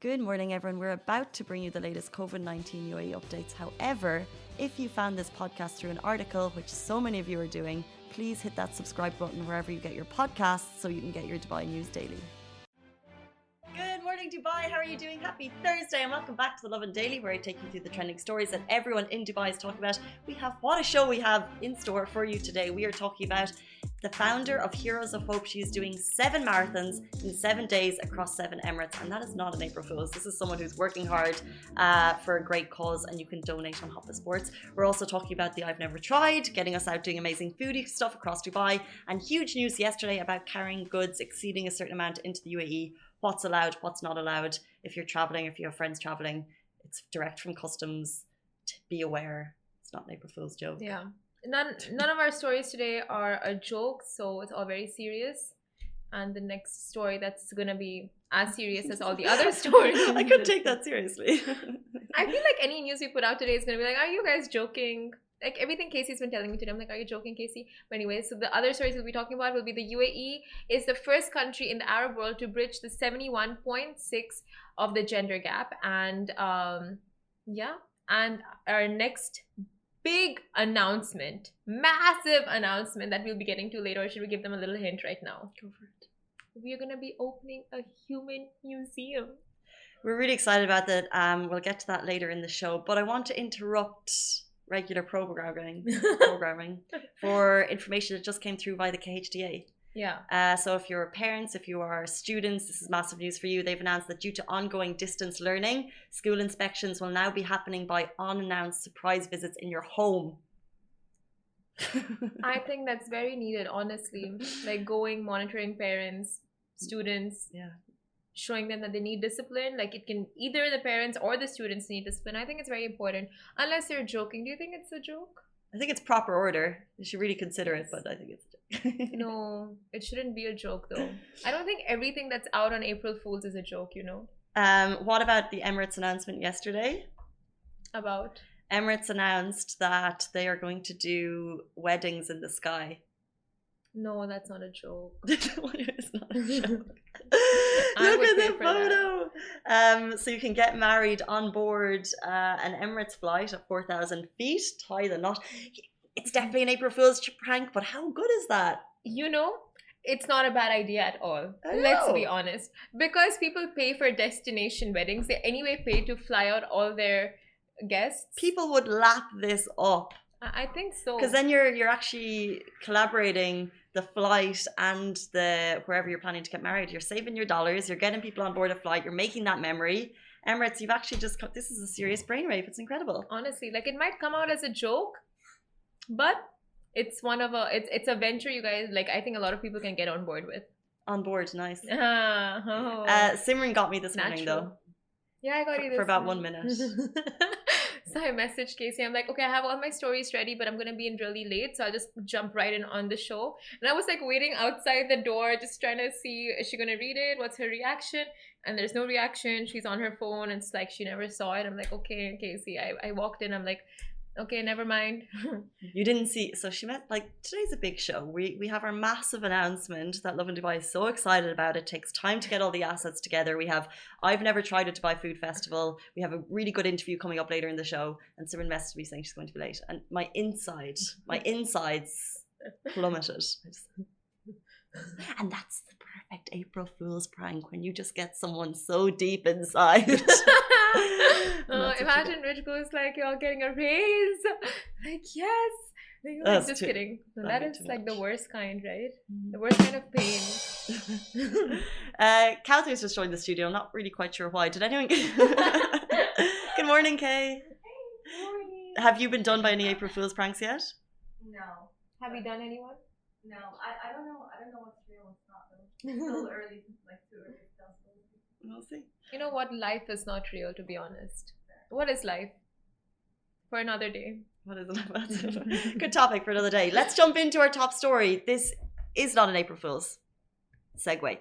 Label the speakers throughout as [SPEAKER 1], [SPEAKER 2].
[SPEAKER 1] Good morning, everyone. We're about to bring you the latest COVID-19 UAE updates. However, if you found this podcast through an article, which so many of you are doing, please hit that subscribe button wherever you get your podcasts so you can get your Dubai news daily. Good morning, Dubai. How are you doing? Happy Thursday and welcome back to the Lovin Daily, where I take you through the trending stories that everyone in Dubai is talking about. What a show we have in store for you today. We are talking about the founder of Heroes of Hope. She is doing 7 marathons in 7 days across 7 Emirates, and that is not an April Fool's. This is someone who's working hard for a great cause, and you can donate on Hoppa Sports. We're also talking about the I've Never Tried, getting us out doing amazing foodie stuff across Dubai, and huge news yesterday about carrying goods exceeding a certain amount into the UAE. What's allowed, what's not allowed. If you're traveling, if you have friends traveling, it's direct from customs. Be aware, it's not an April Fool's joke.
[SPEAKER 2] Yeah. None of our stories today are a joke, so it's all very serious. And the next story that's gonna be as serious as all the other stories.
[SPEAKER 1] I couldn't take that seriously.
[SPEAKER 2] I feel like any news we put out today is gonna be like, are you guys joking? Like everything Casey's been telling me today, I'm like, are you joking, Casey? But anyway, so the other stories we'll be talking about will be the UAE is the first country in the Arab world to bridge the 71.6 of the gender gap. And and our next big announcement, massive announcement that we'll be getting to later. Or should we give them a little hint right now?
[SPEAKER 1] Go for it.
[SPEAKER 2] We are going to be opening a human museum.
[SPEAKER 1] We're really excited about that. We'll get to that later in the show. But I want to interrupt regular programming for information that just came through via the KHDA.
[SPEAKER 2] Yeah.
[SPEAKER 1] So if you're parents, if you are students, this is massive news for you. They've announced that due to ongoing distance learning, school inspections will now be happening by unannounced surprise visits in your home.
[SPEAKER 2] I think that's very needed, honestly. Like monitoring parents, students, showing them that they need discipline. Like it can either the parents or the students need discipline. I think it's very important. Unless you're joking. Do you think it's a joke?
[SPEAKER 1] I think it's proper order. You should really consider it, but I think it's a joke.
[SPEAKER 2] No, it shouldn't be a joke though. I don't think everything that's out on April Fool's is a joke, you know.
[SPEAKER 1] What about the Emirates announcement yesterday?
[SPEAKER 2] About?
[SPEAKER 1] Emirates announced that they are going to do weddings in the sky.
[SPEAKER 2] No, that's not a joke.
[SPEAKER 1] It's not a joke. Look at the photo. So you can get married on board an Emirates flight at 4,000 feet, tie the knot. It's definitely an April Fool's prank, but how good is that?
[SPEAKER 2] You know, it's not a bad idea at all. Let's be honest. Because people pay for destination weddings. They anyway pay to fly out all their guests.
[SPEAKER 1] People would lap this up.
[SPEAKER 2] I think so.
[SPEAKER 1] Because then you're actually collaborating the flight and the wherever you're planning to get married. You're saving your dollars. You're getting people on board a flight. You're making that memory. Emirates, you've actually this is a serious brainwave. It's incredible.
[SPEAKER 2] Honestly, like it might come out as a joke, but it's it's a venture you guys, like I think a lot of people can get on board with.
[SPEAKER 1] On board, nice.
[SPEAKER 2] Oh.
[SPEAKER 1] Simran got me this morning though.
[SPEAKER 2] Yeah, I got you this
[SPEAKER 1] for about 1 minute.
[SPEAKER 2] So I messaged Casey. I'm like, okay, I have all my stories ready, but I'm gonna be in really late, so I'll just jump right in on the show. And I was like waiting outside the door, just trying to see, is she gonna read it? What's her reaction? And there's no reaction. She's on her phone, and it's like she never saw it. I'm like, okay, Casey. I walked in. I'm like, okay, never mind.
[SPEAKER 1] You didn't see, so she met, like, today's a big show. We have our massive announcement that Lovin Dubai is so excited about. It takes time to get all the assets together. We have I've Never Tried a Dubai Food Festival. We have a really good interview coming up later in the show, and Simran messaged me saying she's going to be late, and my insides plummeted. And that's the perfect April Fool's prank, when you just get someone so deep inside.
[SPEAKER 2] Imagine Rich goes like, you're getting a raise. Like, yes. Like, just kidding. No, that is like the worst kind, right? The worst kind of pain.
[SPEAKER 1] Kathy's just joined the studio. I'm not really quite sure why. Did anyone Good morning, Kay.
[SPEAKER 2] Good morning.
[SPEAKER 1] Have you been done by any April Fool's pranks yet?
[SPEAKER 3] No.
[SPEAKER 2] Have you done anyone?
[SPEAKER 3] No. I don't know what's real, what's not though. It's still early, like too early to tell.
[SPEAKER 1] We'll see.
[SPEAKER 2] You know what? Life is not real, to be honest. What is life? For another day.
[SPEAKER 1] What is it? Good topic for another day. Let's jump into our top story. This is not an April Fool's. segue.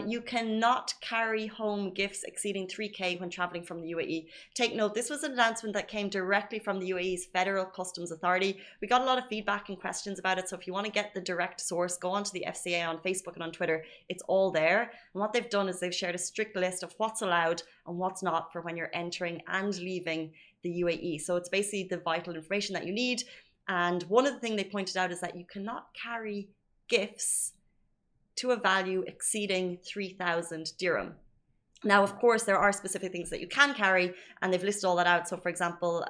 [SPEAKER 1] You cannot carry home gifts exceeding 3k when traveling from the UAE. Take note, this was an announcement that came directly from the UAE's Federal Customs Authority. We got a lot of feedback and questions about it, so if you want to get the direct source, go onto the FCA on Facebook and on Twitter. It's all there. And what they've done is they've shared a strict list of what's allowed and what's not for when you're entering and leaving the UAE. So it's basically the vital information that you need. And one of the things they pointed out is that you cannot carry gifts to a value exceeding 3,000 dirham. Now, of course, there are specific things that you can carry, and they've listed all that out. So, for example,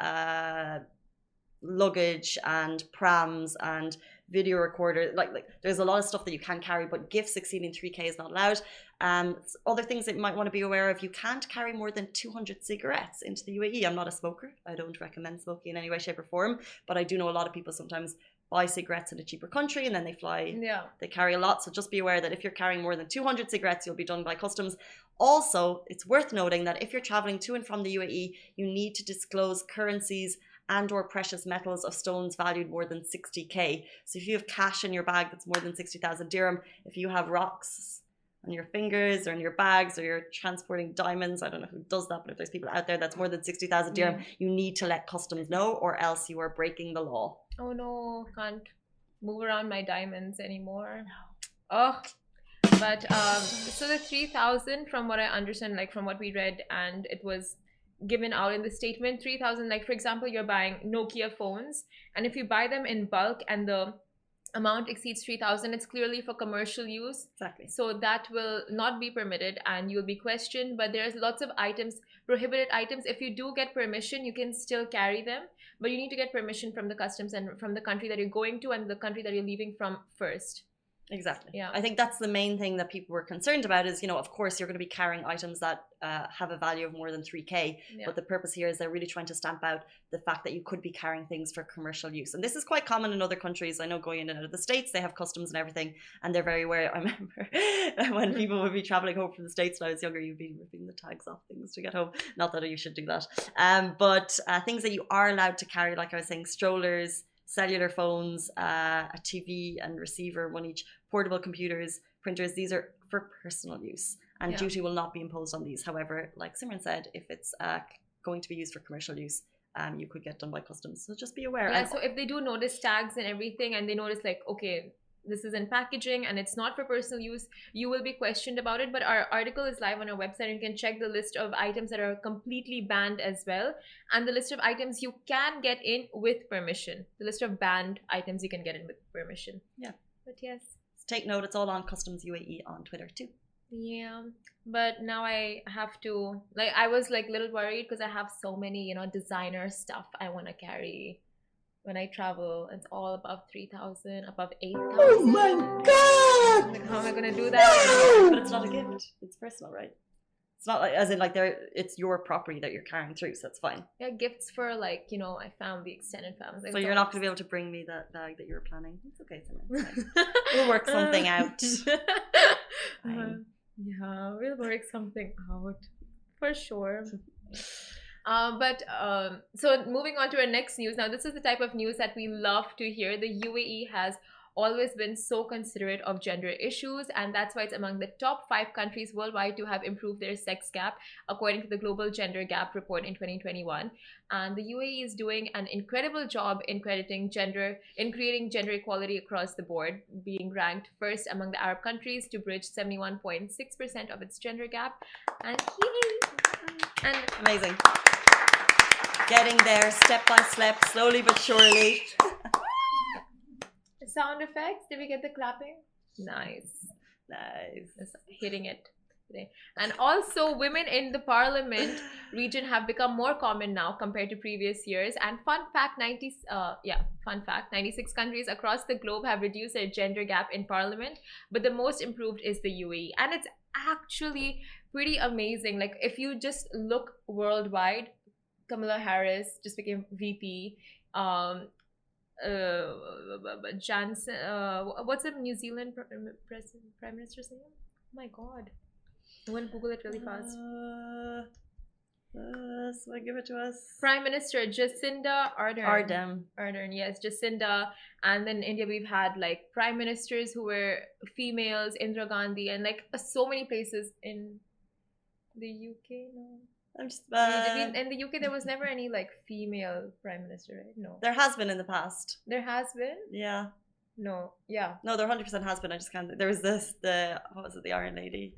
[SPEAKER 1] luggage and prams and video recorder, like there's a lot of stuff that you can carry, but gifts exceeding 3k is not allowed. Other things that you might want to be aware of: you can't carry more than 200 cigarettes into the UAE. I'm not a smoker. I don't recommend smoking in any way, shape, or form, but I do know a lot of people sometimes buy cigarettes in a cheaper country and then they fly. Yeah, they carry a lot. So just be aware that if you're carrying more than 200 cigarettes, you'll be done by customs. Also, it's worth noting that if you're traveling to and from the UAE, you need to disclose currencies and or precious metals of stones valued more than 60k. So if you have cash in your bag that's more than 60,000 dirham, if you have rocks on your fingers or in your bags, or you're transporting diamonds, I don't know who does that, but if there's people out there that's more than 60,000 dirham, you need to let customs know, or else you are breaking the law.
[SPEAKER 2] Oh no, can't move around my diamonds anymore. Oh, but so the 3,000, from what I understand, like from what we read, and it was given out in the statement, 3,000, like for example, you're buying Nokia phones, and if you buy them in bulk and the amount exceeds 3,000, it's clearly for commercial use.
[SPEAKER 1] Exactly.
[SPEAKER 2] So that will not be permitted and you'll be questioned. But there's lots of items, prohibited items. If you do get permission, you can still carry them, but you need to get permission from the customs and from the country that you're going to and the country that you're leaving from first.
[SPEAKER 1] Exactly.
[SPEAKER 2] Yeah.
[SPEAKER 1] I think that's the main thing that people were concerned about is, of course, you're going to be carrying items that have a value of more than 3k. Yeah. But the purpose here is they're really trying to stamp out the fact that you could be carrying things for commercial use. And this is quite common in other countries. I know going in and out of the States, they have customs and everything, and they're very aware. I remember when people would be traveling home from the States when I was younger, you'd be ripping the tags off things to get home. Not that you should do that. But things that you are allowed to carry, like I was saying, strollers, cellular phones, a TV and receiver, one each, portable computers, printers, these are for personal use, and duty will not be imposed on these. However, like Simran said, if it's going to be used for commercial use, you could get done by customs. So just be aware.
[SPEAKER 2] Yeah, so if they do notice tags and everything, and they notice like, okay, this is in packaging and it's not for personal use, you will be questioned about it. But our article is live on our website. You can check the list of items that are completely banned as well, and the list of items you can get in with permission. The list of banned items you can get in with permission.
[SPEAKER 1] Yeah.
[SPEAKER 2] But yes,
[SPEAKER 1] take note, it's all on Customs UAE on Twitter too.
[SPEAKER 2] Yeah, but now I have to, like, I was like a little worried because I have so many, designer stuff I want to carry when I travel. It's all above 3,000, above 8,000.
[SPEAKER 1] Oh my god!
[SPEAKER 2] Like, how am I gonna do that?
[SPEAKER 1] No! But it's not a gift. It's personal, right? It's not like, as in like it's your property that you're carrying through, so it's fine.
[SPEAKER 2] Yeah, gifts for like, my family, extended family. Like,
[SPEAKER 1] so you're not going to be able to bring me that bag that you were planning. It's okay, Simran. We'll work something out.
[SPEAKER 2] Yeah, we'll work something out for sure. So moving on to our next news. Now, this is the type of news that we love to hear. The UAE has always been so considerate of gender issues, and that's why it's among the top 5 countries worldwide to have improved their sex gap, according to the Global Gender Gap Report in 2021. And the UAE is doing an incredible job in creating gender equality across the board, being ranked first among the Arab countries to bridge 71.6% of its gender gap. And
[SPEAKER 1] amazing. Getting there step by step, slowly but surely.
[SPEAKER 2] Sound effects, did we get the clapping? Nice. Just hitting it today. And also, women in the parliament region have become more common now compared to previous years. And fun fact, 96 countries across the globe have reduced their gender gap in parliament, but the most improved is the UAE. And it's actually pretty amazing. Like, if you just look worldwide, Kamala Harris just became VP. Johnson, what's the New Zealand Prime Minister's name? Oh my god, I want to Google it really fast.
[SPEAKER 1] Someone give it to us.
[SPEAKER 2] Prime Minister Jacinda Ardern.
[SPEAKER 1] Ardern.
[SPEAKER 2] Yes, Jacinda. And then in India, we've had like prime ministers who were females, Indira Gandhi, and like so many places in the UK. No.
[SPEAKER 1] I'm just.
[SPEAKER 2] In the UK, there was never any like female prime minister, right? No.
[SPEAKER 1] There has been in the past.
[SPEAKER 2] There has been?
[SPEAKER 1] Yeah.
[SPEAKER 2] No. Yeah.
[SPEAKER 1] No, there 100% has been. I just can't. There was what was it? The Iron Lady.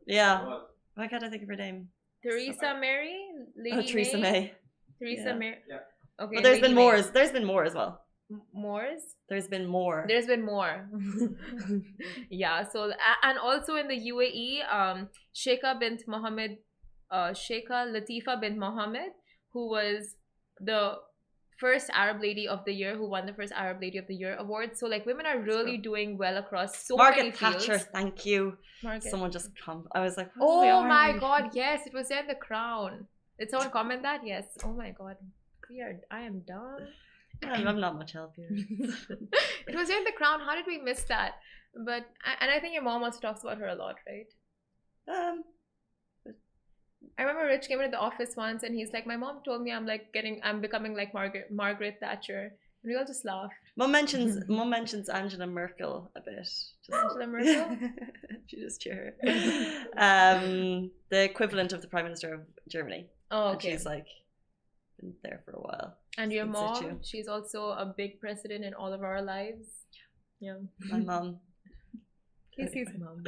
[SPEAKER 1] Yeah. Why can't I think of her name?
[SPEAKER 2] Theresa Mary? Lady
[SPEAKER 1] Theresa May.
[SPEAKER 2] Theresa May. Yeah. Okay.
[SPEAKER 1] But there's been more. There's been more as well.
[SPEAKER 2] Mores?
[SPEAKER 1] There's been more.
[SPEAKER 2] There's been more. Yeah. So and also in the UAE, Sheikha Latifa bint Mohammed, who was the first Arab Lady of the Year, who won the first Arab Lady of the Year award. So like women are really doing well across so many fields.
[SPEAKER 1] Margaret Thatcher, thank you. Someone just come. I was like,
[SPEAKER 2] oh my god, yes, it was there in The Crown. Did someone comment that? Yes. Oh my god, weird. I am dumb.
[SPEAKER 1] I'm not much help here.
[SPEAKER 2] It was there in The Crown. How did we miss that? But I think your mom also talks about her a lot, right? I remember Rich came into the office once and he's like, my mom told me I'm becoming like Margaret Thatcher. And we all just laughed.
[SPEAKER 1] Mom mentions Angela Merkel a bit.
[SPEAKER 2] Angela Merkel?
[SPEAKER 1] She just cheer her. The equivalent of the Prime Minister of Germany.
[SPEAKER 2] Oh, okay.
[SPEAKER 1] And she's like been there for a while.
[SPEAKER 2] And your mom, she's also a big precedent in all of our lives. Yeah.
[SPEAKER 1] My mom.
[SPEAKER 2] Casey's mom.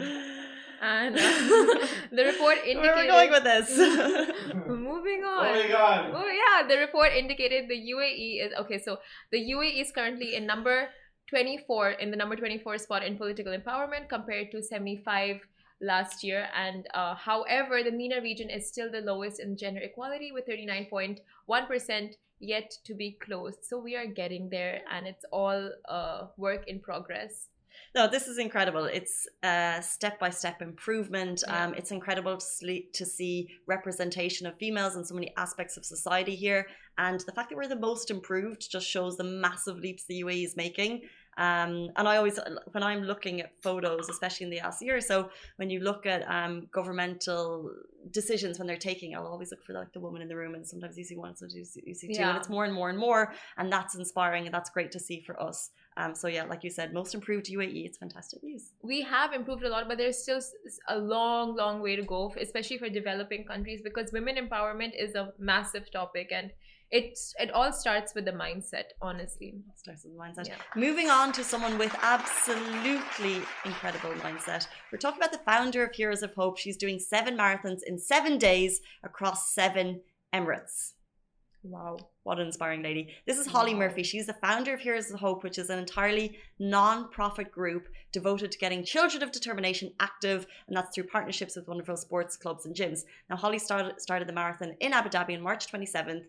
[SPEAKER 2] And the report indicated...
[SPEAKER 1] Where are we going with this?
[SPEAKER 2] Moving on. Oh yeah, the report indicated the UAE is... Okay, so the UAE is currently in number 24, in the number 24 spot in political empowerment compared to 75 last year. And however, the MENA region is still the lowest in gender equality with 39.1% yet to be closed. So we are getting there and it's all work in progress.
[SPEAKER 1] No, this is incredible. It's step-by-step improvement.
[SPEAKER 2] Yeah.
[SPEAKER 1] It's incredible to see representation of females in so many aspects of society here. And the fact that we're the most improved just shows the massive leaps the UAE is making. And I always, when I'm looking at photos, especially in the last year or so, when you look at governmental decisions when they're taking, I'll always look for like the woman in the room, and sometimes you see one, sometimes you see two, and it's more and more and more, and that's inspiring and that's great to see for us. So yeah, like you said, most improved UAE, it's fantastic news. We
[SPEAKER 2] have improved a lot, but there's still a long way to go, especially for developing countries, because women empowerment is a massive topic, and it all starts with the mindset, honestly.
[SPEAKER 1] It starts with the mindset.
[SPEAKER 2] Yeah.
[SPEAKER 1] Moving on to someone with absolutely incredible mindset. We're talking about the founder of Heroes of Hope. She's doing 7 marathons in 7 days across 7 Emirates.
[SPEAKER 2] Wow.
[SPEAKER 1] What an inspiring lady. This is Holly Murphy. She's the founder of Heroes of Hope, which is an entirely non-profit group devoted to getting children of determination active, and that's through partnerships with wonderful sports clubs and gyms. Now, Holly started the marathon in Abu Dhabi on March 27th,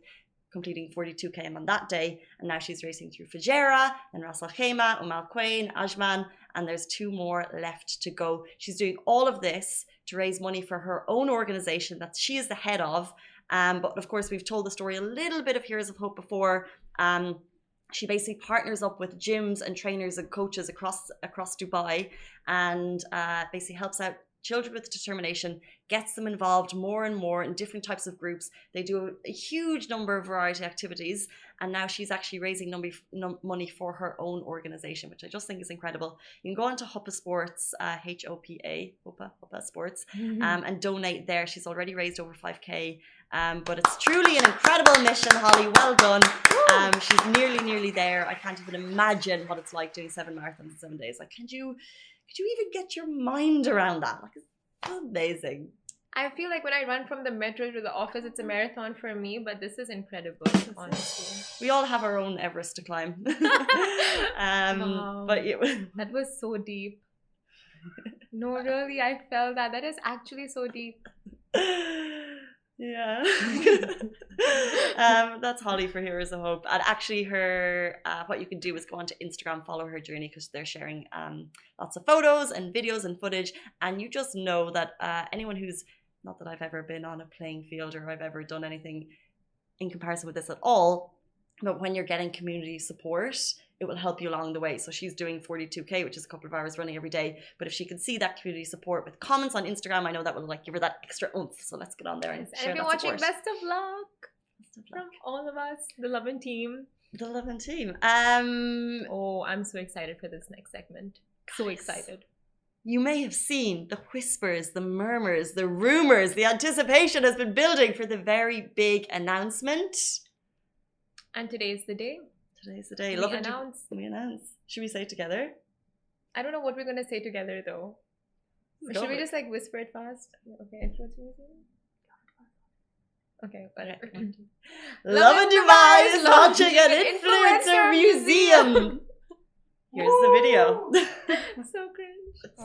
[SPEAKER 1] completing 42 km on that day, and now she's racing through Fujairah and Ras Al Khaimah, Al Quwain, Ajman, and there's 2 more left to go. She's doing all of this to raise money for her own organization that she is the head of. But of course, we've told the story a little bit of Heroes of Hope before. She basically partners up with gyms and trainers and coaches across Dubai, and basically helps out children with determination, gets them involved more and more in different types of groups. They do a huge number of variety activities, and now she's actually raising money for her own organization, which I just think is incredible. You can go on to Hoppa Sports, H-O-P-A, Hoppa Sports, and donate there. She's already raised over 5k, but it's truly an incredible mission, Holly. Well done. She's nearly there. I can't even imagine what it's like doing 7 marathons in 7 days. Like, could you even get your mind around that? Like, it's amazing.
[SPEAKER 2] I feel like when I run from the metro to the office, it's a marathon for me, but this is incredible, honestly.
[SPEAKER 1] We all have our own Everest to climb.
[SPEAKER 2] Wow.
[SPEAKER 1] But
[SPEAKER 2] that was so deep. No, really, I felt that. That is actually so deep.
[SPEAKER 1] Yeah. That's Holly for Heroes of Hope. And actually her what you can do is go onto Instagram, follow her journey, because they're sharing lots of photos and videos and footage, and you just know that anyone who's, not that I've ever been on a playing field or I've ever done anything in comparison with this at all, but when you're getting community support, it will help you along the way. So she's doing 42K, which is a couple of hours running every day. But if she can see that community support with comments on Instagram, I know that will like give her that extra oomph. So let's get on there and share
[SPEAKER 2] if you're
[SPEAKER 1] that
[SPEAKER 2] watching,
[SPEAKER 1] support.
[SPEAKER 2] best of luck from all of us, the Lovin team.
[SPEAKER 1] The Lovin team.
[SPEAKER 2] Oh, I'm so excited for this next segment. So excited.
[SPEAKER 1] You may have seen the whispers, the murmurs, the rumors, the anticipation has been building for the very big announcement.
[SPEAKER 2] And today's the day.
[SPEAKER 1] Today's the day.
[SPEAKER 2] We announce.
[SPEAKER 1] We announce. Should we say it together?
[SPEAKER 2] I don't know what we're going to say together though. Should we just like whisper it fast? Okay, influencer museum? Okay, whatever.
[SPEAKER 1] Lovin Dubai is launching an influencer museum. Here's the video.
[SPEAKER 2] So cringe.
[SPEAKER 1] That's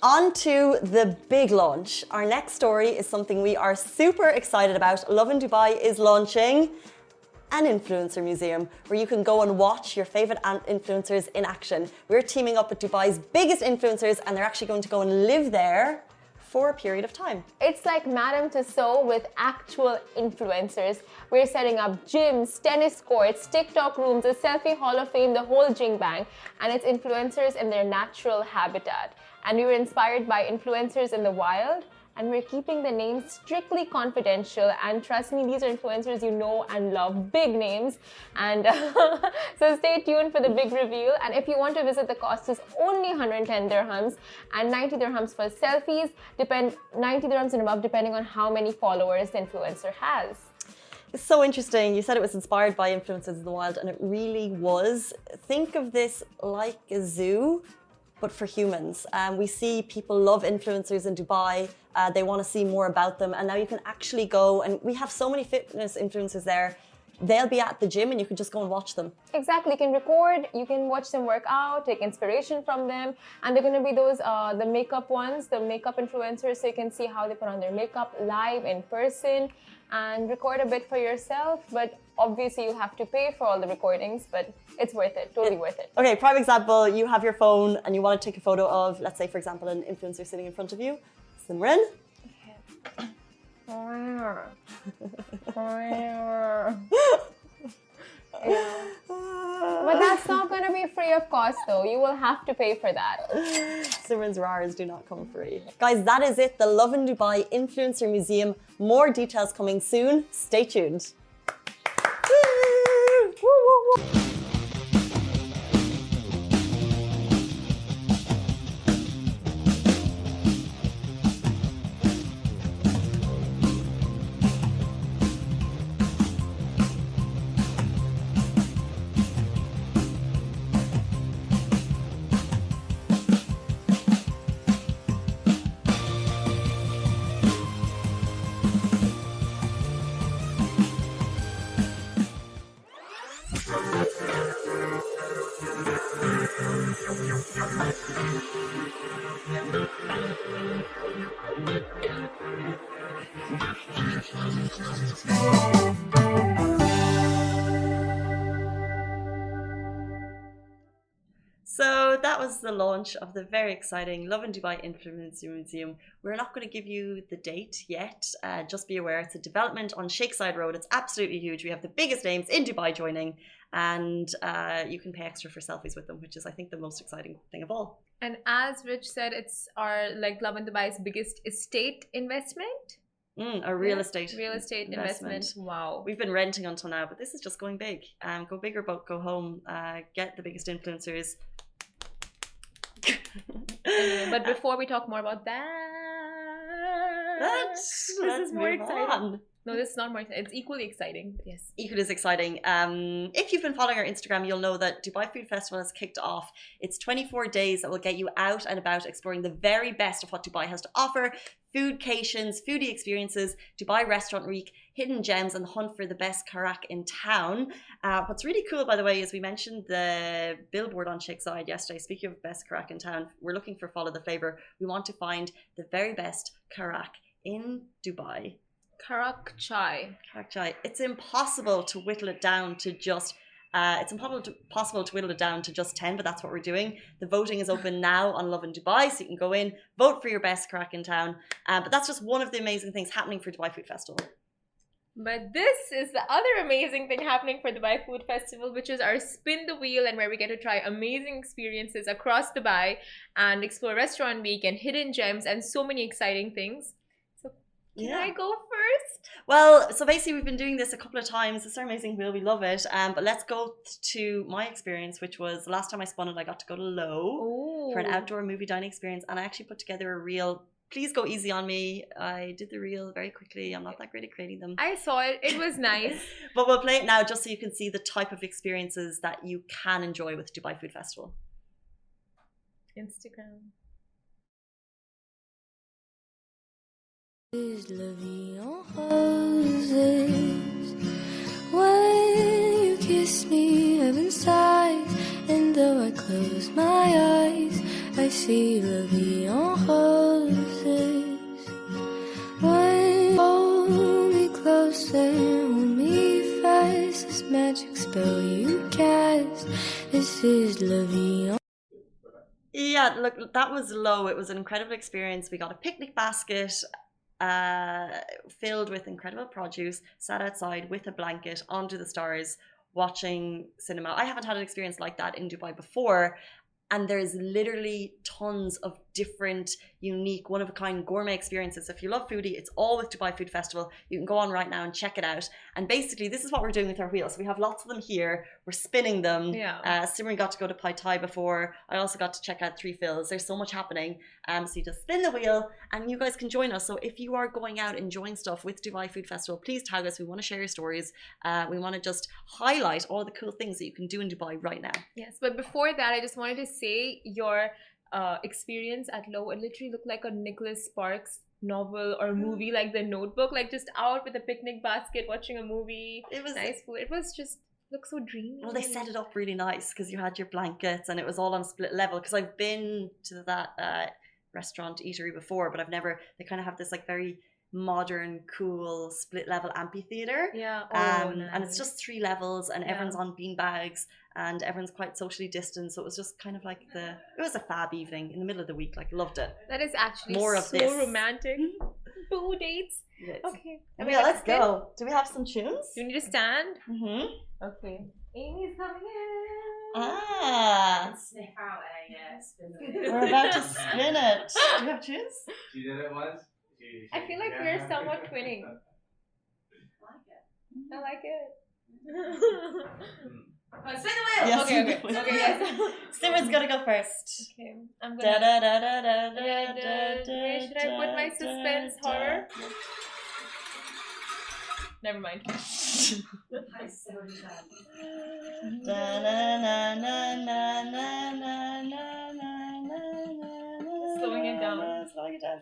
[SPEAKER 1] On to the big launch. Our next story is something we are super excited about. Lovin Dubai is launching an influencer museum where you can go and watch your favorite influencers in action. We're teaming up with Dubai's biggest influencers and they're actually going to go and live there for a period of time.
[SPEAKER 4] It's like Madame Tussauds with actual influencers. We're setting up gyms, tennis courts, TikTok rooms, a selfie hall of fame, the whole jing bang. And it's influencers in their natural habitat. And we were inspired by influencers in the wild. And we're keeping the names strictly confidential. And trust me, these are influencers you know and love, big names. And so stay tuned for the big reveal. And if you want to visit, the cost is only 110 dirhams and 90 dirhams for selfies. 90 dirhams and above, depending on how many followers the influencer has.
[SPEAKER 1] It's so interesting. You said it was inspired by influencers in the wild, and it really was. Think of this like a zoo, but for humans. We see people love influencers in Dubai. They want to see more about them. And now you can actually go, and we have so many fitness influencers there. They'll be at the gym and you can just go and watch them.
[SPEAKER 4] Exactly. You can record, you can watch them work out, take inspiration from them. And they're going to be those, the makeup ones, the makeup influencers. So you can see how they put on their makeup live in person and record a bit for yourself. But obviously you'll have to pay for all the recordings, but it's worth it, totally worth it.
[SPEAKER 1] Okay, prime example, you have your phone and you want to take a photo of, let's say, for example, an influencer sitting in front of you. Simran.
[SPEAKER 4] But that's not going to be free of cost though. You will have to pay for that.
[SPEAKER 1] Simran's rares do not come free. Guys, that is it. The Lovin Dubai Influencer Museum. More details coming soon. Stay tuned. So that was the launch of the very exciting Lovin Dubai Influencer Museum. We're not going to give you the date yet. Just be aware it's a development on Shakeside Road. It's absolutely huge. We have the biggest names in Dubai joining, and you can pay extra for selfies with them, which is, I think, the most exciting thing of all.
[SPEAKER 2] And as Rich said, it's our like Lovin Dubai's biggest estate investment.
[SPEAKER 1] A real estate
[SPEAKER 2] investment. Wow.
[SPEAKER 1] We've been renting until now, but this is just going big. Go big or go home. Get the biggest influencers.
[SPEAKER 2] Anyway, but before we talk more about that,
[SPEAKER 1] this is more exciting.
[SPEAKER 2] No, this is not more exciting. It's equally exciting. But yes.
[SPEAKER 1] Equally as exciting. If you've been following our Instagram, you'll know that Dubai Food Festival has kicked off. It's 24 days that will get you out and about exploring the very best of what Dubai has to offer. Foodcations, foodie experiences, Dubai Restaurant Week, hidden gems, and the hunt for the best karak in town. What's really cool, by the way, is we mentioned the billboard on Shakeside yesterday. Speaking of best karak in town, we're looking for Follow the Flavor. We want to find the very best karak in Dubai.
[SPEAKER 2] Karak chai.
[SPEAKER 1] Karak chai. It's impossible to whittle it down to just... it's impossible to whittle it down to just 10, but that's what we're doing. The voting is open now on Lovin Dubai, so you can go in, vote for your best karak in town. But that's just one of the amazing things happening for Dubai Food Festival.
[SPEAKER 2] But this is the other amazing thing happening for Dubai Food Festival, which is our Spin the Wheel, and where we get to try amazing experiences across Dubai and explore Restaurant Week and hidden gems and so many exciting things. So can I go first?
[SPEAKER 1] Well, so basically we've been doing this a couple of times. It's an amazing wheel. We love it. But let's go to my experience, which was the last time I spun it, I got to go to Low for an outdoor movie dining experience. And I actually put together a reel. Please go easy on me. I did the reel very quickly. I'm not that great at creating them.
[SPEAKER 2] I saw it. It was nice.
[SPEAKER 1] But we'll play it now just so you can see the type of experiences that you can enjoy with Dubai Food Festival.
[SPEAKER 2] Instagram.
[SPEAKER 5] When you kiss me, heaven sighs, and though I close my eyes, I see la vie en roses. When you hold me closer, hold me fast, this magic spell you cast, this is la vie en.
[SPEAKER 1] Yeah, look, that was Low. It was an incredible experience. We got a picnic basket filled with incredible produce, sat outside with a blanket under the stars watching cinema. I haven't had an experience like that in Dubai before, and there's literally tons of different, unique, one-of-a-kind gourmet experiences. If you love foodie, it's all with Dubai Food Festival. You can go on right now and check it out. And basically, this is what we're doing with our wheels. We have lots of them here. We're spinning them. Simran got to go to Pai Thai before. I also got to check out 3 fills. There's so much happening. So you just spin the wheel, and you guys can join us. So if you are going out enjoying stuff with Dubai Food Festival, please tag us. We want to share your stories. We want to just highlight all the cool things that you can do in Dubai right now.
[SPEAKER 2] Yes, but before that, I just wanted to say your experience at Low, it literally looked like a Nicholas Sparks novel or movie, like The Notebook, like just out with a picnic basket watching a movie. It was nice food. It was just looked so dreamy.
[SPEAKER 1] Well, they set it up really nice because you had your blankets and it was all on split level. Because I've been to that restaurant eatery before, but I've never. They kind of have this like very modern, cool split level amphitheater.
[SPEAKER 2] Yeah.
[SPEAKER 1] Nice. And it's just 3 levels, and everyone's on bean bags, and everyone's quite socially distanced. So it was just kind of like it was a fab evening in the middle of the week. Like, loved it.
[SPEAKER 2] That is actually
[SPEAKER 1] more of
[SPEAKER 2] so
[SPEAKER 1] this.
[SPEAKER 2] romantic. Boo dates.
[SPEAKER 1] Yes.
[SPEAKER 2] Okay.
[SPEAKER 1] Yeah, let's go. Do we have some tunes?
[SPEAKER 2] Do you need to stand?
[SPEAKER 1] Mm-hmm.
[SPEAKER 2] Okay. Amy's coming in.
[SPEAKER 3] Sniff out a spin.
[SPEAKER 1] We're about to spin it. Do you have tunes?
[SPEAKER 6] She did it once.
[SPEAKER 2] I feel like we're somewhat twinning. I like it.
[SPEAKER 3] Spin the wheel!
[SPEAKER 1] Yes,
[SPEAKER 2] Okay, yes.
[SPEAKER 1] Simran's gonna go first.
[SPEAKER 2] Okay, I'm gonna... Should I put my suspense horror? Never mind. Slowing it down.
[SPEAKER 1] Slowing it down.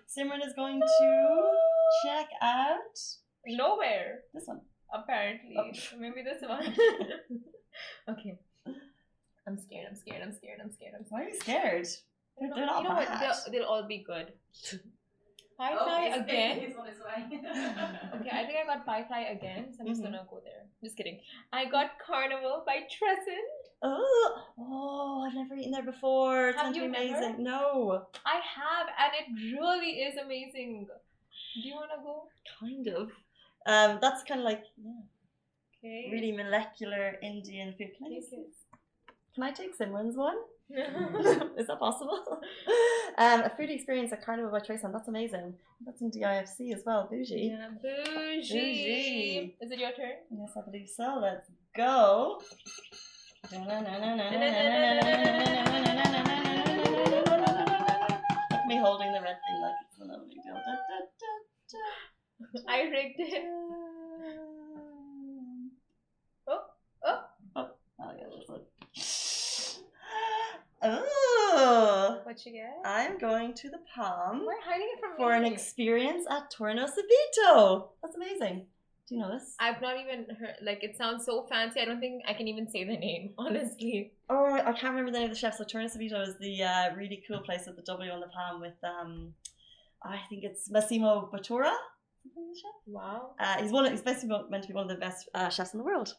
[SPEAKER 1] Simran is going to check out
[SPEAKER 2] nowhere.
[SPEAKER 1] This one.
[SPEAKER 2] Apparently. Maybe this one. Okay. I'm scared.
[SPEAKER 1] Why are you scared? They're not bad.
[SPEAKER 2] They'll all be good. Pai Thai again?
[SPEAKER 3] He's on his way.
[SPEAKER 2] Okay, I think I got Pai Thai again, so I'm just gonna go there. Just kidding. I got Carnival by Trescent.
[SPEAKER 1] Oh, I've never eaten there before. It's
[SPEAKER 2] Have
[SPEAKER 1] meant to be
[SPEAKER 2] you never?
[SPEAKER 1] amazing. No.
[SPEAKER 2] I have, and it really is amazing. Do you wanna go?
[SPEAKER 1] Kind of. That's kind of like
[SPEAKER 2] Okay.
[SPEAKER 1] really molecular Indian food. Can I take Simran's one?
[SPEAKER 2] Okay.
[SPEAKER 1] Is that possible? A food experience at Carnival by Trace, that's amazing. That's in DIFC as well. Bougie.
[SPEAKER 2] Yeah, bougie. Is it your turn?
[SPEAKER 1] Yes, I believe so. Let's go. Look at me holding the red thing like it's a big deal.
[SPEAKER 2] I rigged it.
[SPEAKER 1] Oh, yeah, this one. Oh,
[SPEAKER 2] What you get?
[SPEAKER 1] I'm going to the Palm
[SPEAKER 2] We're hiding it from
[SPEAKER 1] for an
[SPEAKER 2] me.
[SPEAKER 1] experience at Torno Subito. That's amazing. Do you know this?
[SPEAKER 2] I've not even heard, like, it sounds so fancy. I don't think I can even say the name, honestly.
[SPEAKER 1] Oh, I can't remember the name of the chef. So Torno Subito is the really cool place at the W on the Palm with, I think it's Massimo Bottura.
[SPEAKER 2] Wow.
[SPEAKER 1] He's basically meant to be one of the best chefs in the world.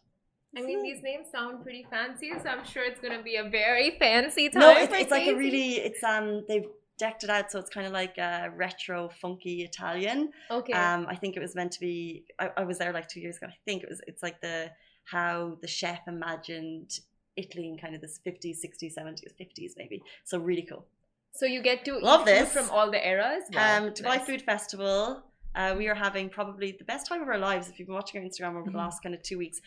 [SPEAKER 2] I mean, these names sound pretty fancy, so I'm sure it's gonna be a very fancy time.
[SPEAKER 1] No,
[SPEAKER 2] for
[SPEAKER 1] it's like a
[SPEAKER 2] Casey.
[SPEAKER 1] really, they've decked it out so it's kind of like retro, funky Italian.
[SPEAKER 2] Okay.
[SPEAKER 1] I think it was meant to be. I was there like 2 years ago. I think it's like how the chef imagined Italy in kind of this 50s, 60s, 70s, 50s maybe. So really cool.
[SPEAKER 2] So you get to
[SPEAKER 1] Love
[SPEAKER 2] eat
[SPEAKER 1] this.
[SPEAKER 2] food from all the eras. Wow,
[SPEAKER 1] Dubai
[SPEAKER 2] nice.
[SPEAKER 1] Food Festival. We are having probably the best time of our lives. If you've been watching our Instagram over the last kind of 2 weeks,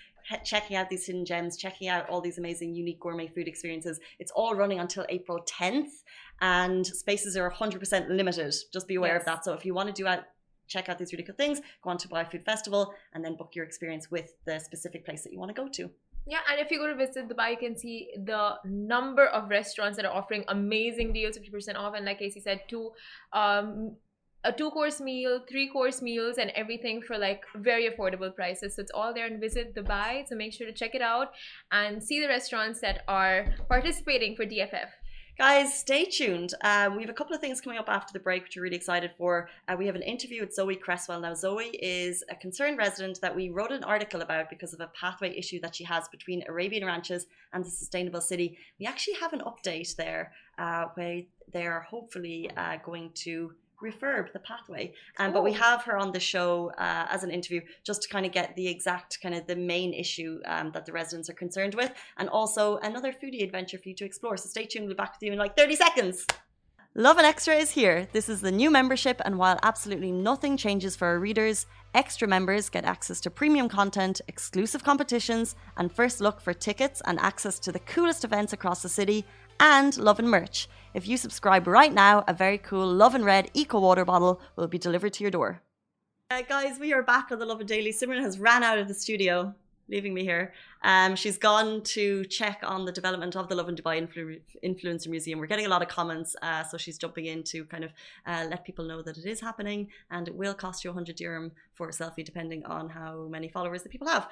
[SPEAKER 1] checking out these hidden gems, checking out all these amazing, unique gourmet food experiences. It's all running until April 10th, and spaces are 100% limited. Just be aware of that. So if you want to check out these really cool things, go on to Dubai Food Festival and then book your experience with the specific place that you want to go to.
[SPEAKER 2] Yeah, and if you go to visit Dubai, you can see the number of restaurants that are offering amazing deals, 50% off, and like Casey said, a 2-course meal, 3-course meals, and everything for like very affordable prices. So it's all there, and visit Dubai. So make sure to check it out and see the restaurants that are participating for DFF.
[SPEAKER 1] Guys, stay tuned. We have a couple of things coming up after the break, which we're really excited for. We have an interview with Zoe Cresswell. Now, Zoe is a concerned resident that we wrote an article about because of a pathway issue that she has between Arabian Ranches and the Sustainable City. We actually have an update there where they're hopefully going to refurb the pathway, but we have her on the show as an interview just to kind of get the exact kind of the main issue that the residents are concerned with, and also another foodie adventure for you to explore. So stay tuned, we'll be back with you in like 30 seconds. Lovin Extra is here. This is the new membership, and while absolutely nothing changes for our readers, extra members get access to premium content, exclusive competitions, and first look for tickets and access to the coolest events across the city, and Lovin merch. If you subscribe right now, a very cool Lovin Red Eco Water bottle will be delivered to your door. Guys, we are back on the Lovin Daily. Simran has ran out of the studio, leaving me here. She's gone to check on the development of the Lovin Dubai Influencer Museum. We're getting a lot of comments, so she's jumping in to kind of let people know that it is happening, and it will cost you 100 dirham for a selfie, depending on how many followers the people have.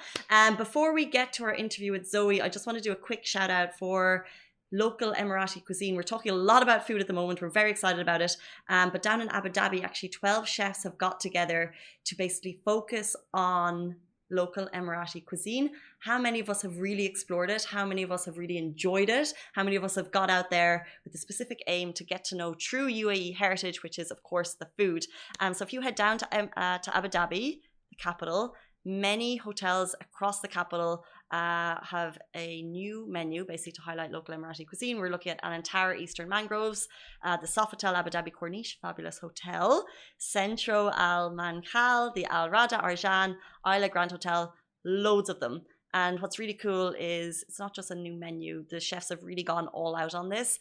[SPEAKER 1] Before we get to our interview with Zoe, I just want to do a quick shout out for local Emirati cuisine. We're talking a lot about food at the moment. We're very excited about it. But down in Abu Dhabi, actually 12 chefs have got together to basically focus on local Emirati cuisine. How many of us have really explored it? How many of us have really enjoyed it? How many of us have got out there with the specific aim to get to know true UAE heritage, which is of course the food. So if you head down to Abu Dhabi, the capital, many hotels across the capital have a new menu basically to highlight local Emirati cuisine. We're looking at Al Antara Eastern Mangroves, the Sofitel Abu Dhabi Corniche, fabulous hotel, Centro Al Mankhal, the Al Rada Arjan, Isla Grand Hotel, loads of them. And what's really cool is it's not just a new menu. The chefs have really gone all out on this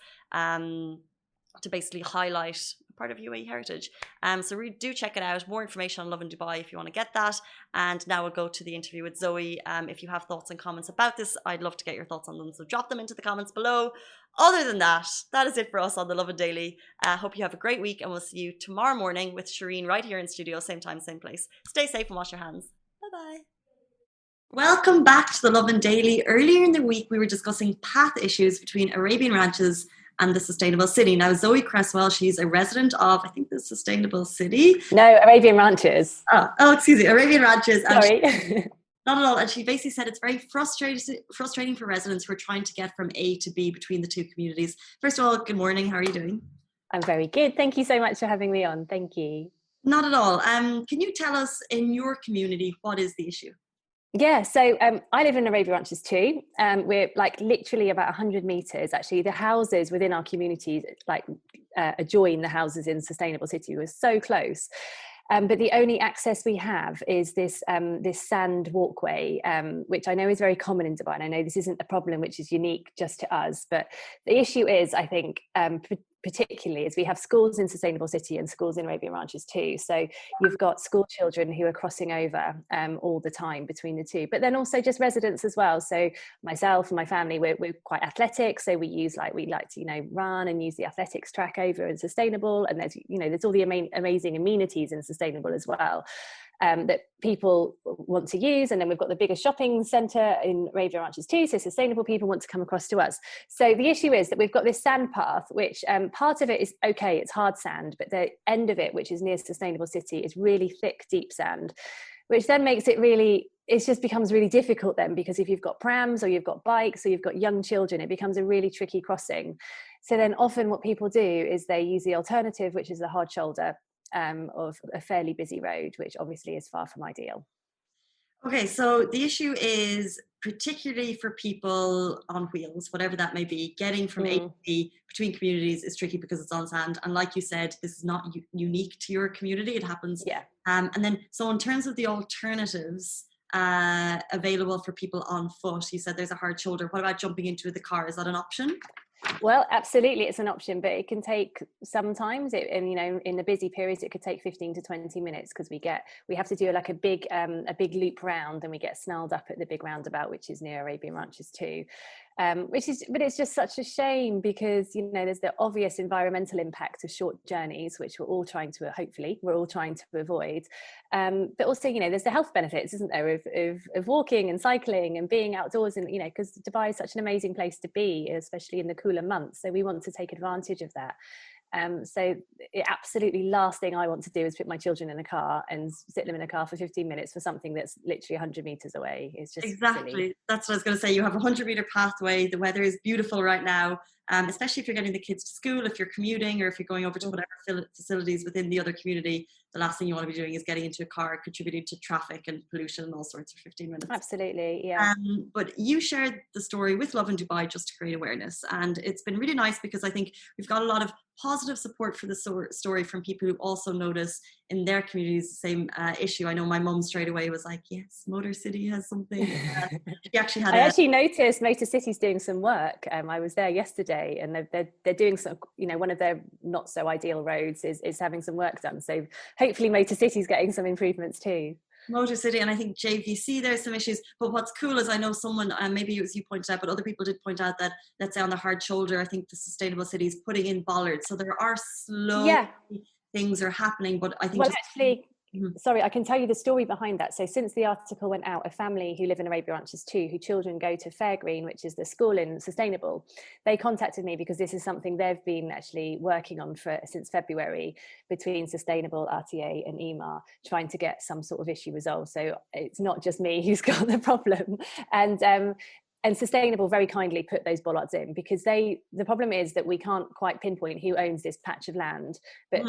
[SPEAKER 1] to basically highlight part of UAE heritage. So do check it out. More information on Lovin Dubai if you want to get that. And now we'll go to the interview with Zoe. If you have thoughts and comments about this, I'd love to get your thoughts on them. So drop them into the comments below. Other than that, that is it for us on the Lovin Daily. Hope you have a great week, and we'll see you tomorrow morning with Shireen right here in studio, same time, same place. Stay safe and wash your hands. Bye-bye. Welcome back to the Lovin Daily. Earlier in the week, we were discussing path issues between Arabian Ranches and the Sustainable City. Now, Zoe Cresswell, she's a resident of, I think, the Sustainable City.
[SPEAKER 6] No, Arabian Ranches.
[SPEAKER 1] Oh, excuse me, Arabian Ranches.
[SPEAKER 6] Sorry.
[SPEAKER 1] Not at all. And she basically said it's very frustrating for residents who are trying to get from A to B between the two communities. First of all, good morning. How are you doing?
[SPEAKER 6] I'm very good. Thank you so much for having me on. Thank you.
[SPEAKER 1] Not at all. Can you tell us, in your community, what is the issue?
[SPEAKER 6] Yeah, so I live in Arabian Ranches too. We're like literally about 100 meters. Actually, the houses within our community like adjoin the houses in Sustainable City. We're so close. But the only access we have is this sand walkway, which I know is very common in Dubai. And I know this isn't a problem which is unique just to us. But the issue is, I think, particularly as we have schools in Sustainable City and schools in Arabian Ranches too. So you've got school children who are crossing over all the time between the two, but then also just residents as well. So myself and my family, we're quite athletic. So we like to, run and use the athletics track over in Sustainable. And there's all the amazing amenities in Sustainable as well. That people want to use, and then we've got the biggest shopping centre in Arabian Ranches too, so sustainable people want to come across to us. So the issue is that we've got this sand path, which part of it is okay, it's hard sand, but the end of it, which is near Sustainable City, is really thick, deep sand, which then makes it really it just becomes really difficult then, because if you've got prams or you've got bikes or you've got young children, it becomes a really tricky crossing. So then often what people do is they use the alternative, which is the hard shoulder of a fairly busy road, which obviously is far from ideal.
[SPEAKER 1] Okay, so the issue is particularly for people on wheels, whatever that may be, getting from A to B between communities is tricky because it's on sand. And like you said, this is not unique to your community. It happens.
[SPEAKER 6] Yeah.
[SPEAKER 1] And then, so in terms of the alternatives available for people on foot, you said there's a hard shoulder. What about jumping into the car? Is that an option?
[SPEAKER 6] Well, absolutely, it's an option, but it can take sometimes. And in the busy periods, it could take 15 to 20 minutes because we have to do like a big loop round, and we get snarled up at the big roundabout, which is near Arabian Ranches too. But it's just such a shame because there's the obvious environmental impact of short journeys, which we're all trying to avoid. But also, there's the health benefits, isn't there, of walking and cycling and being outdoors, and because Dubai is such an amazing place to be, especially in the cooler months. So we want to take advantage of that. So the absolutely last thing I want to do is put my children in a car and sit them in a car for 15 minutes for something that's literally 100 meters away. It's just
[SPEAKER 1] exactly
[SPEAKER 6] silly.
[SPEAKER 1] That's what I was going to say. You have a 100-meter pathway. The weather is beautiful right now, especially if you're getting the kids to school, if you're commuting, or if you're going over to whatever facilities within the other community. The last thing you want to be doing is getting into a car, contributing to traffic and pollution and all sorts for 15 minutes.
[SPEAKER 6] Absolutely, yeah.
[SPEAKER 1] But you shared the story with Lovin Dubai just to create awareness, and it's been really nice because I think we've got a lot of positive support for the story from people who also notice in their communities the same issue. I know my mum straight away was like, yes, Motor City has something. She actually had
[SPEAKER 6] actually noticed Motor City's doing some work. I was there yesterday, and they're doing some, one of their not so ideal roads is having some work done. So hopefully Motor City's getting some improvements too.
[SPEAKER 1] Motor City, and I think JVC, there's some issues. But what's cool is I know someone, maybe it was you pointed out, but other people did point out that, let's say on the hard shoulder, I think the Sustainable City is putting in bollards. So there are slow things are happening, but I think
[SPEAKER 6] sorry, I can tell you the story behind that. So since the article went out, a family who live in Arabian Ranches too, whose children go to Fairgreen, which is the school in Sustainable, they contacted me because this is something they've been actually working on since February between Sustainable, RTA and EMA, trying to get some sort of issue resolved. So it's not just me who's got the problem. And Sustainable very kindly put those bollards in because the problem is that we can't quite pinpoint who owns this patch of land, but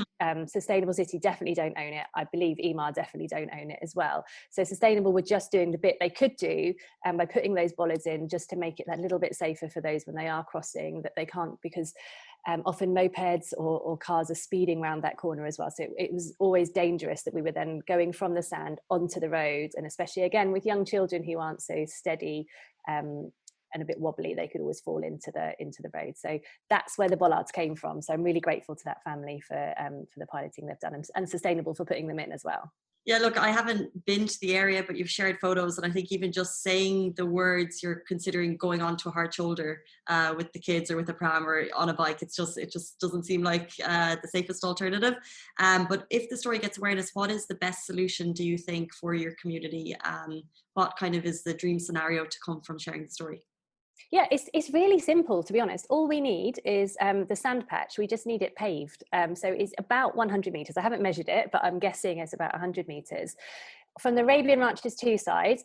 [SPEAKER 6] Sustainable City definitely don't own it. I believe EMA definitely don't own it as well. So Sustainable were just doing the bit they could do by putting those bollards in just to make it that little bit safer for those when they are crossing, that they can't, because often mopeds or cars are speeding around that corner as well. So it was always dangerous that we were then going from the sand onto the road, and especially again with young children who aren't so steady and a bit wobbly, they could always fall into the road. So that's where the bollards came from. So I'm really grateful to that family for the piloting they've done, and Sustainable for putting them in as well.
[SPEAKER 1] Yeah, look, I haven't been to the area, but you've shared photos, and I think even just saying the words, you're considering going onto a hard shoulder with the kids or with a pram or on a bike. It just doesn't seem like the safest alternative. But if the story gets awareness, what is the best solution, do you think, for your community? What kind of is the dream scenario to come from sharing the story?
[SPEAKER 6] Yeah, it's really simple, to be honest. All we need is the sand patch. We just need it paved. So it's about 100 meters. I haven't measured it, but I'm guessing it's about 100 meters. From the Arabian Ranches 2 side,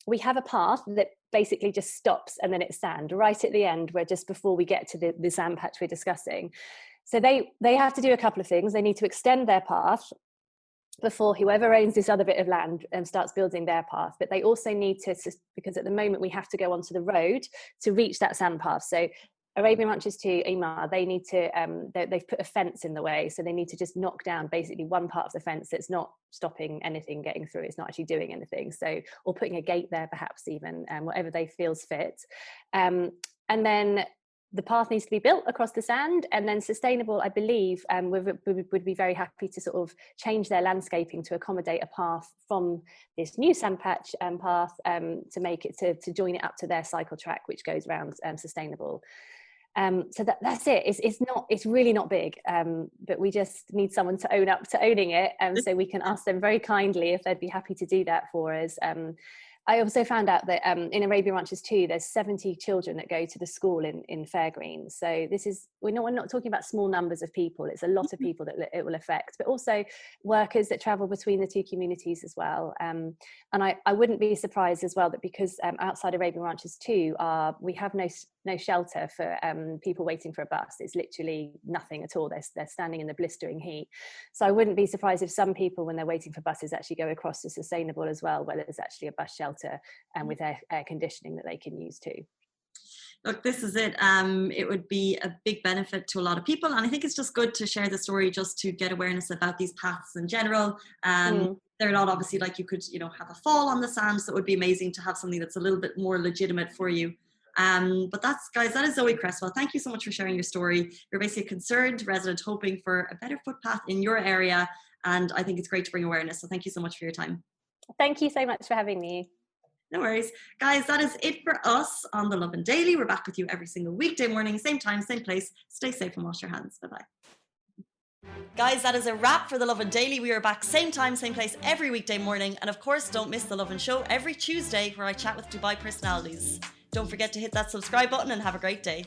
[SPEAKER 6] we have a path that basically just stops and then it's sand right at the end, where just before we get to the sand patch we're discussing. So they have to do a couple of things. They need to extend their path before whoever owns this other bit of land starts building their path. But they also need to, because at the moment we have to go onto the road to reach that sand path. So Arabian Ranches to EMA, they need to, they've put a fence in the way. So they need to just knock down basically one part of the fence that's not stopping anything getting through. It's not actually doing anything. So, or putting a gate there perhaps even, whatever they feels fit. And then the path needs to be built across the sand, and then Sustainable, I believe, would be very happy to sort of change their landscaping to accommodate a path from this new sand patch path to make it to join it up to their cycle track, which goes around Sustainable. So that's it. It's really not big, but we just need someone to own up to owning it, so we can ask them very kindly if they'd be happy to do that for us. I also found out that in Arabian Ranches too, there's 70 children that go to the school in Fairgreens. So we're not talking about small numbers of people. It's a lot of people that it will affect, but also workers that travel between the two communities as well. And I wouldn't be surprised as well that because outside Arabian Ranches too, we have no shelter for people waiting for a bus. It's literally nothing at all. They're standing in the blistering heat. So I wouldn't be surprised if some people, when they're waiting for buses, actually go across to Sustainable as well, where there's actually a bus shelter and with air conditioning that they can use too.
[SPEAKER 1] Look, this is it. It would be a big benefit to a lot of people, and I think it's just good to share the story just to get awareness about these paths in general. They're not obviously like you could, have a fall on the sand, so it would be amazing to have something that's a little bit more legitimate for you. But that is Zoe Cresswell. Thank you so much for sharing your story. You're basically a concerned resident hoping for a better footpath in your area, and I think it's great to bring awareness. So thank you so much for your time.
[SPEAKER 6] Thank you so much for having me.
[SPEAKER 1] No worries. Guys, that is it for us on the Lovin Daily. We're back with you every single weekday morning, same time, same place. Stay safe and wash your hands. Bye-bye. Guys, that is a wrap for the Lovin Daily. We are back same time, same place every weekday morning. And of course, don't miss the Lovin Show every Tuesday where I chat with Dubai personalities. Don't forget to hit that subscribe button and have a great day.